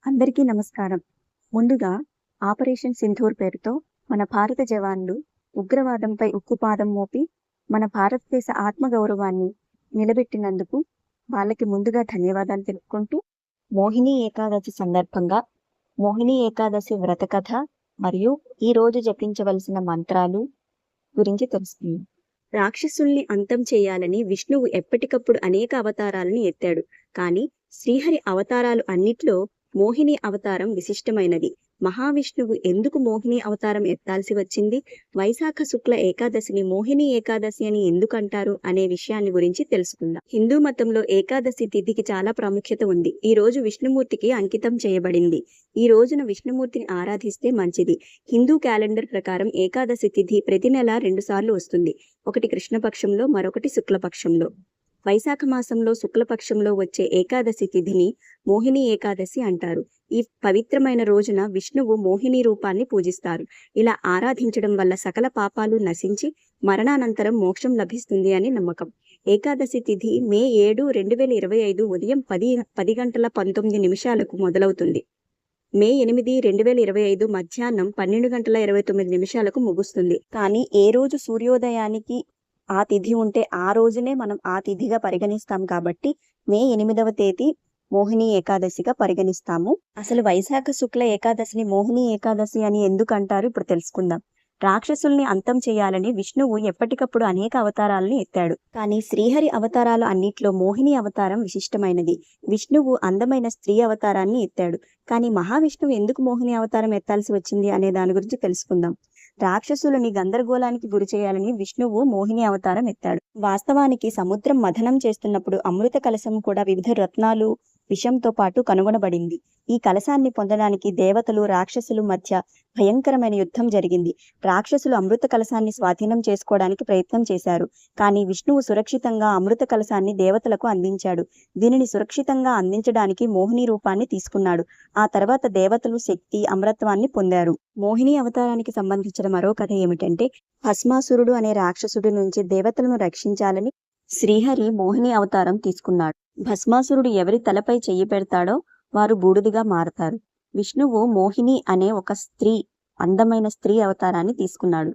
అందరికీ నమస్కారం. ముందుగా ఆపరేషన్ సింధూర్ పేరుతో మన భారత జవాన్లు ఉగ్రవాదంపై ఉక్కుపాదం మోపి మన భారతదేశ ఆత్మగౌరవాన్ని నిలబెట్టినందుకు వాళ్ళకి ముందుగా ధన్యవాదాలు తెలుపుకుంటూ, మోహిని ఏకాదశి సందర్భంగా మోహిని ఏకాదశి వ్రత కథ మరియు ఈ రోజు జపించవలసిన మంత్రాలు గురించి తెలుసుకుందాం. రాక్షసుల్ని అంతం చేయాలని విష్ణువు ఎప్పటికప్పుడు అనేక అవతారాలను ఎత్తాడు. కానీ శ్రీహరి అవతారాలు అన్నిట్లో మోహిని అవతారం విశిష్టమైనది. మహావిష్ణువు ఎందుకు మోహిని అవతారం ఎత్తాల్సి వచ్చింది, వైశాఖ శుక్ల ఏకాదశిని మోహిని ఏకాదశి అని ఎందుకు అంటారు అనే విషయాన్ని గురించి తెలుసుకుందాం. హిందూ మతంలో ఏకాదశి తిథికి చాలా ప్రాముఖ్యత ఉంది. ఈ రోజు విష్ణుమూర్తికి అంకితం చేయబడింది. ఈ రోజున విష్ణుమూర్తిని ఆరాధిస్తే మంచిది. హిందూ క్యాలెండర్ ప్రకారం ఏకాదశి తిథి ప్రతి నెల 2 సార్లు వస్తుంది. ఒకటి కృష్ణపక్షంలో, మరొకటి శుక్లపక్షంలో. వైశాఖ మాసంలో శుక్లపక్షంలో వచ్చే ఏకాదశి తిథిని మోహిని ఏకాదశి అంటారు. ఈ పవిత్రమైన రోజున విష్ణువు మోహిని రూపాన్ని పూజిస్తారు. ఇలా ఆరాధించడం వల్ల సకల పాపాలు నశించి మరణానంతరం మోక్షం లభిస్తుంది అని నమ్మకం. ఏకాదశి తిథి మే 7, 2025 ఉదయం 10:19 మొదలవుతుంది. మే 8, 2025 మధ్యాహ్నం 12:29 ముగుస్తుంది. కానీ ఏ రోజు సూర్యోదయానికి ఆ తిథి ఉంటే ఆ రోజునే మనం ఆ తిథిగా పరిగణిస్తాం కాబట్టి మే 8వ తేదీ మోహిని ఏకాదశిగా పరిగణిస్తాము. అసలు వైశాఖ శుక్ల ఏకాదశిని మోహిని ఏకాదశి అని ఎందుకు అంటారు ఇప్పుడు తెలుసుకుందాం. రాక్షసుల్ని అంతం చేయాలని విష్ణువు ఎప్పటికప్పుడు అనేక అవతారాలను ఎత్తాడు. కానీ శ్రీహరి అవతారాలు అన్నిట్లో మోహిని అవతారం విశిష్టమైనది. విష్ణువు అందమైన స్త్రీ అవతారాన్ని ఎత్తాడు. కానీ మహావిష్ణువు ఎందుకు మోహిని అవతారం ఎత్తాల్సి వచ్చింది అనే దాని గురించి తెలుసుకుందాం. రాక్షసులని గందరగోళానికి గురి చేయాలని విష్ణువు మోహిని అవతారం ఎత్తాడు. వాస్తవానికి సముద్రం మథనం చేస్తున్నప్పుడు అమృత కలశం కూడా వివిధ రత్నాలు విషంతో పాటు కనుగొనబడింది. ఈ కలశాన్ని పొందడానికి దేవతలు రాక్షసులు మధ్య భయంకరమైన యుద్ధం జరిగింది. రాక్షసులు అమృత కలశాన్ని స్వాధీనం చేసుకోవడానికి ప్రయత్నం చేశారు. కానీ విష్ణువు సురక్షితంగా అమృత కలశాన్ని దేవతలకు అందించాడు. దీనిని సురక్షితంగా అందించడానికి మోహిని రూపాన్ని తీసుకున్నాడు. ఆ తర్వాత దేవతలు శక్తి, అమరత్వాన్ని పొందారు. మోహిని అవతారానికి సంబంధించిన మరో కథ ఏమిటంటే, భస్మాసురుడు అనే రాక్షసుడి నుంచి దేవతలను రక్షించాలని శ్రీహరి మోహిని అవతారం తీసుకున్నాడు. భస్మాసురుడు ఎవరి తలపై చెయ్యి పెడతాడో వారు బూడిదిగా మారతారు. విష్ణువు మోహిని అనే ఒక స్త్రీ, అందమైన స్త్రీ అవతారాన్ని తీసుకున్నాడు.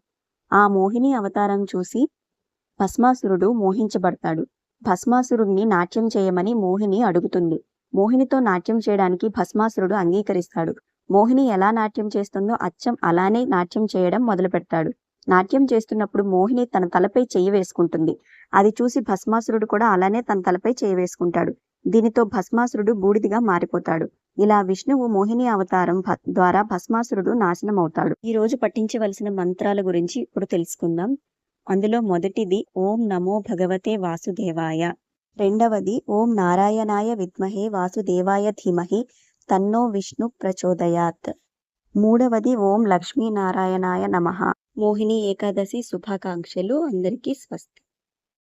ఆ మోహిని అవతారం చూసి భస్మాసురుడు మోహించబడతాడు. భస్మాసురుడిని నాట్యం చేయమని మోహిని అడుగుతుంది. మోహినితో నాట్యం చేయడానికి భస్మాసురుడు అంగీకరిస్తాడు. మోహిని ఎలా నాట్యం చేస్తుందో అచ్చం అలానే నాట్యం చేయడం మొదలు పెడతాడు. నాట్యం చేస్తున్నప్పుడు మోహిని తన తలపై చెయ్యి వేసుకుంటుంది. అది చూసి భస్మాసురుడు కూడా అలానే తన తలపై చెయ్యి వేసుకుంటాడు. దీనితో భస్మాసురుడు బూడిదిగా మారిపోతాడు. ఇలా విష్ణువు మోహిని అవతారం ద్వారా భస్మాసురుడు నాశనం అవుతాడు. ఈ రోజు పఠించవలసిన మంత్రాల గురించి ఇప్పుడు తెలుసుకుందాం. అందులో మొదటిది ఓం నమో భగవతే వాసుదేవాయ, రెండవది ఓం నారాయణాయ విద్మహే వాసుదేవాయ ధీమహి తన్నో విష్ణు ప్రచోదయాత్, మూడవది ఓం లక్ష్మీనారాయణాయ నమః. మోహిని ఏకాదశి శుభాకాంక్షలు. అందరికీ స్వస్తి.